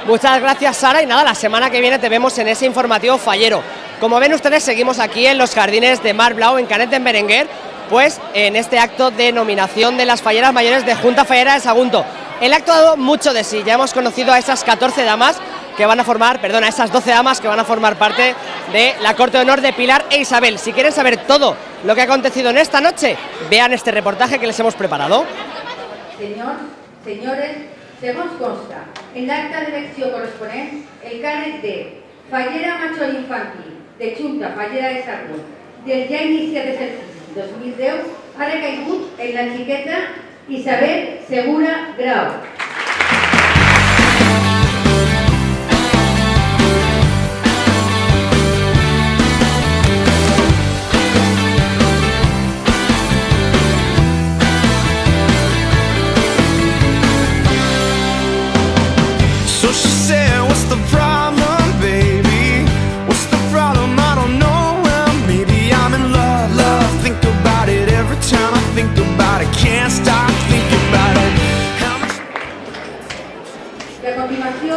Muchas gracias, Sara, y nada, la semana que viene te vemos en ese informativo fallero. Como ven ustedes, seguimos aquí en los jardines de Mar Blau, en Canet d'en Berenguer, pues en este acto de nominación de las falleras mayores de Junta Fallera de Sagunto. El acto ha dado mucho de sí, ya hemos conocido a esas 14 damas que van a formar, perdón, a esas 12 damas que van a formar parte de la Corte de Honor de Pilar e Isabel. Si quieren saber todo lo que ha acontecido en esta noche, vean este reportaje que les hemos preparado. Senyores, segons consta, en l'acte d'elecció corresponent, el càrrec de fallera major infantil de Junta Fallera de Sagunt del ja iniciat exercici 2010 ha recaigut en la xiqueta Isabel Segura Grau. A continuació,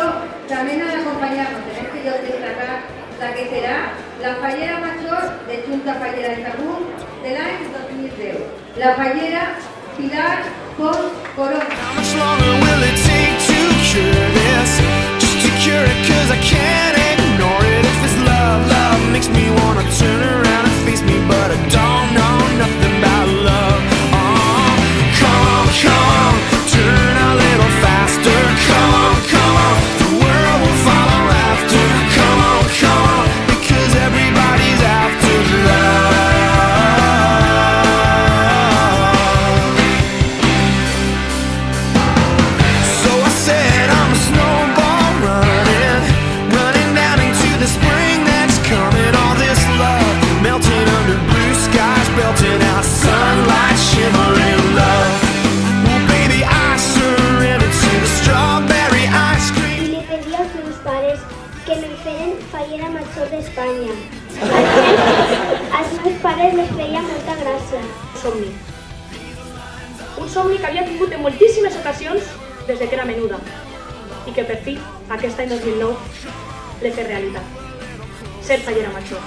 també ha d'acompanyar-nos en aquest lloc destacat la que serà la fallera major de Junta Fallera de Sagunt de l'any 2010, la fallera Pilar Pons Corona. Fallera major d'Espanya. Als meus pares les feia molta gràcia. Somni. Un somni que havia tingut en moltíssimes ocasions des que era menuda i que per fi, aquest any 2009, l'he fet realitat. Ser fallera major.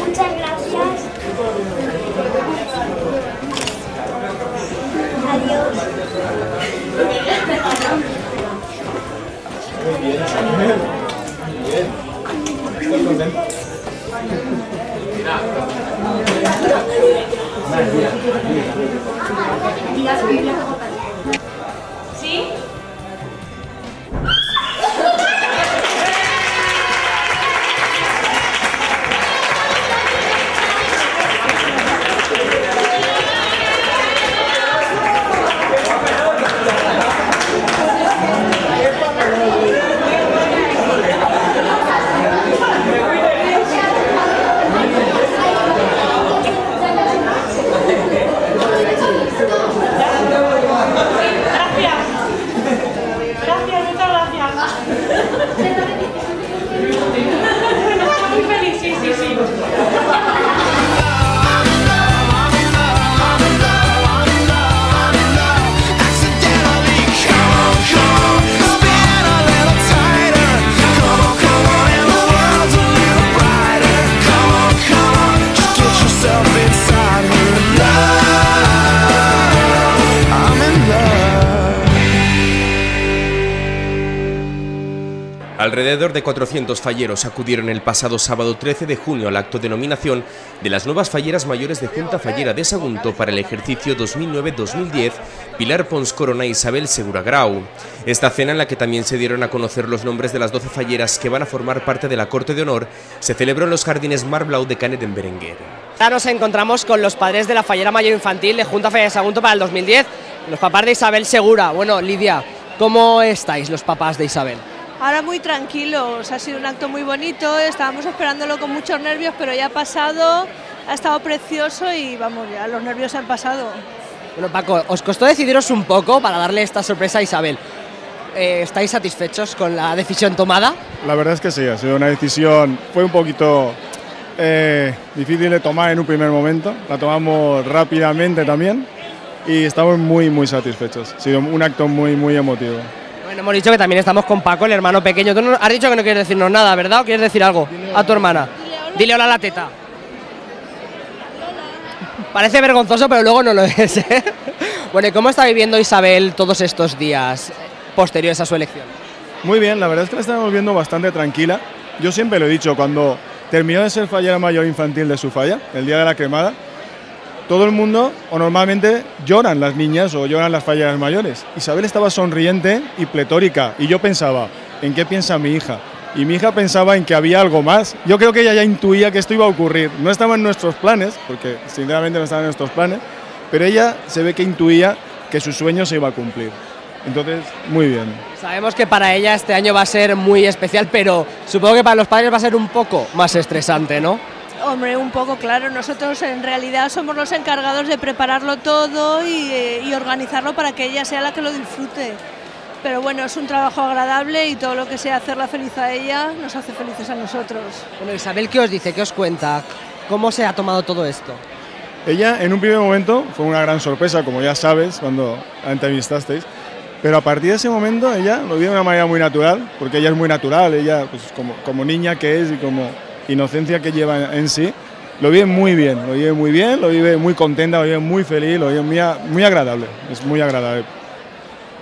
Muchas gracias. Adiós. Muy bien. Muy bien. ¿Estás contento? ¿Sí? Alrededor de 400 falleros acudieron el pasado sábado 13 de junio al acto de nominación de las nuevas falleras mayores de Junta Fallera de Sagunto para el ejercicio 2009-2010, Pilar Pons Corona e Isabel Segura Grau. Esta cena, en la que también se dieron a conocer los nombres de las 12 falleras que van a formar parte de la Corte de Honor, se celebró en los jardines Mar Blau de Canet d'en Berenguer. Ahora nos encontramos con los padres de la fallera mayor infantil de Junta Fallera de Sagunto para el 2010, los papás de Isabel Segura. Bueno, Lidia, ¿cómo estáis los papás de Isabel? Ahora muy tranquilos, ha sido un acto muy bonito, estábamos esperándolo con muchos nervios, pero ya ha pasado, ha estado precioso y vamos, ya los nervios han pasado. Bueno, Paco, ¿os costó decidiros un poco para darle esta sorpresa a Isabel? ¿Estáis satisfechos con la decisión tomada? La verdad es que sí, ha sido una decisión, fue un poquito difícil de tomar en un primer momento, la tomamos rápidamente también y estamos muy satisfechos, ha sido un acto muy emotivo. Bueno, hemos dicho que también estamos con Paco, el hermano pequeño. Tú no, has dicho que no quieres decirnos nada, ¿verdad? ¿O quieres decir algo a tu hermana? Dile hola a la teta. Parece vergonzoso, pero luego no lo es, ¿eh? Bueno, ¿y cómo está viviendo Isabel todos estos días posteriores a su elección? Muy bien, la verdad es que la estamos viendo bastante tranquila. Yo siempre lo he dicho, cuando terminó de ser fallera mayor infantil de su falla, el día de la cremada, todo el mundo, o normalmente, lloran las niñas o lloran las falleras mayores. Isabel estaba sonriente y pletórica, y yo pensaba, ¿en qué piensa mi hija? Y mi hija pensaba en que había algo más. Yo creo que ella ya intuía que esto iba a ocurrir. No estaba en nuestros planes, porque sinceramente no estaba en nuestros planes, pero ella se ve que intuía que su sueño se iba a cumplir. Entonces, muy bien. Sabemos que para ella este año va a ser muy especial, pero supongo que para los padres va a ser un poco más estresante, ¿no? Hombre, un poco, claro. Nosotros en realidad somos los encargados de prepararlo todo y organizarlo para que ella sea la que lo disfrute. Pero bueno, es un trabajo agradable y todo lo que sea hacerla feliz a ella nos hace felices a nosotros. Bueno, Isabel, ¿qué os dice? ¿Qué os cuenta? ¿Cómo se ha tomado todo esto? Ella, en un primer momento, fue una gran sorpresa, como ya sabes, cuando la entrevistasteis. Pero a partir de ese momento ella lo vive de una manera muy natural, porque ella es muy natural, ella pues, como niña que es y como inocencia que lleva en sí, lo vive muy bien, lo vive muy contenta, lo vive muy feliz, lo vive muy agradable, es muy agradable.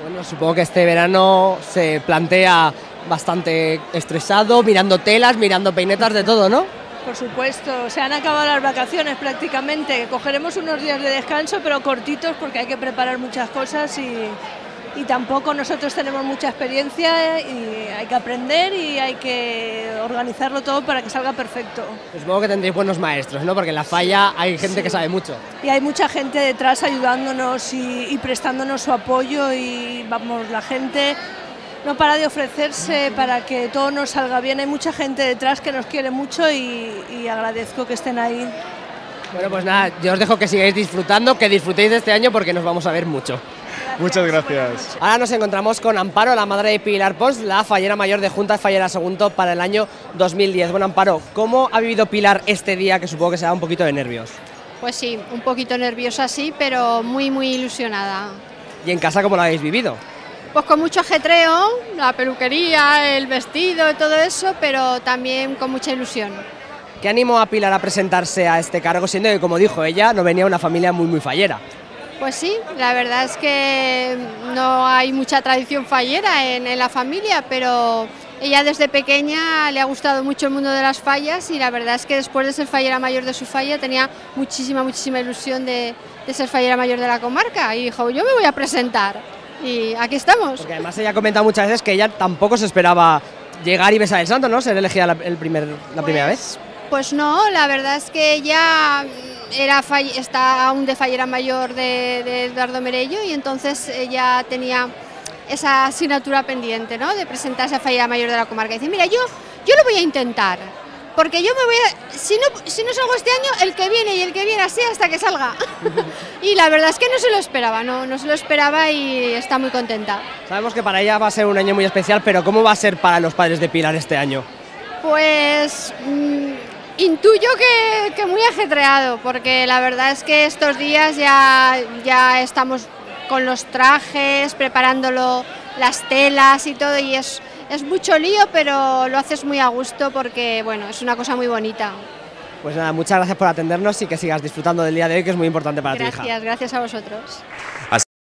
Bueno, supongo que este verano se plantea bastante estresado, mirando telas, mirando peinetas, de todo, ¿no? Por supuesto, se han acabado las vacaciones prácticamente, cogeremos unos días de descanso, pero cortitos porque hay que preparar muchas cosas y tampoco nosotros tenemos mucha experiencia y hay que aprender y hay que organizarlo todo para que salga perfecto. Pues supongo que tendréis buenos maestros, ¿no? Porque en la falla hay gente que sabe mucho. Y hay mucha gente detrás ayudándonos y prestándonos su apoyo y vamos, la gente no para de ofrecerse para que todo nos salga bien. Hay mucha gente detrás que nos quiere mucho y agradezco que estén ahí. Bueno, pues nada, yo os dejo que sigáis disfrutando, que disfrutéis de este año porque nos vamos a ver mucho. Muchas gracias. Ahora nos encontramos con Amparo, la madre de Pilar Pons, la fallera mayor de Junta Fallera Sagunto para el año 2010. Bueno, Amparo, ¿cómo ha vivido Pilar este día, que supongo que se da un poquito de nervios? Pues sí, un poquito nerviosa sí, pero muy ilusionada. ¿Y en casa cómo lo habéis vivido? Pues con mucho ajetreo, la peluquería, el vestido y todo eso, pero también con mucha ilusión. ¿Qué animó a Pilar a presentarse a este cargo, siendo que, como dijo ella, no venía de una familia muy fallera? Pues sí, la verdad es que no hay mucha tradición fallera en la familia, pero ella desde pequeña le ha gustado mucho el mundo de las fallas y la verdad es que después de ser fallera mayor de su falla tenía muchísima ilusión de ser fallera mayor de la comarca y dijo, yo me voy a presentar y aquí estamos. Porque además ella ha comentado muchas veces que ella tampoco se esperaba llegar y besar el santo, ¿no? Ser elegida la primera vez. Pues no, la verdad es que ella está aún de fallera mayor de Eduardo Merello y entonces ella tenía esa asignatura pendiente, ¿no? De presentarse a fallera mayor de la comarca. Y dice, mira, yo lo voy a intentar, porque yo me voy a... Si no salgo este año, el que viene y el que viene así hasta que salga. Y la verdad es que no se lo esperaba, no se lo esperaba y está muy contenta. Sabemos que para ella va a ser un año muy especial, pero ¿cómo va a ser para los padres de Pilar este año? Pues... intuyo que muy ajetreado, porque la verdad es que estos días ya estamos con los trajes, preparándolo, las telas y todo, y es mucho lío, pero lo haces muy a gusto porque, bueno, es una cosa muy bonita. Pues nada, muchas gracias por atendernos y que sigas disfrutando del día de hoy, que es muy importante para tu hija. Gracias a vosotros.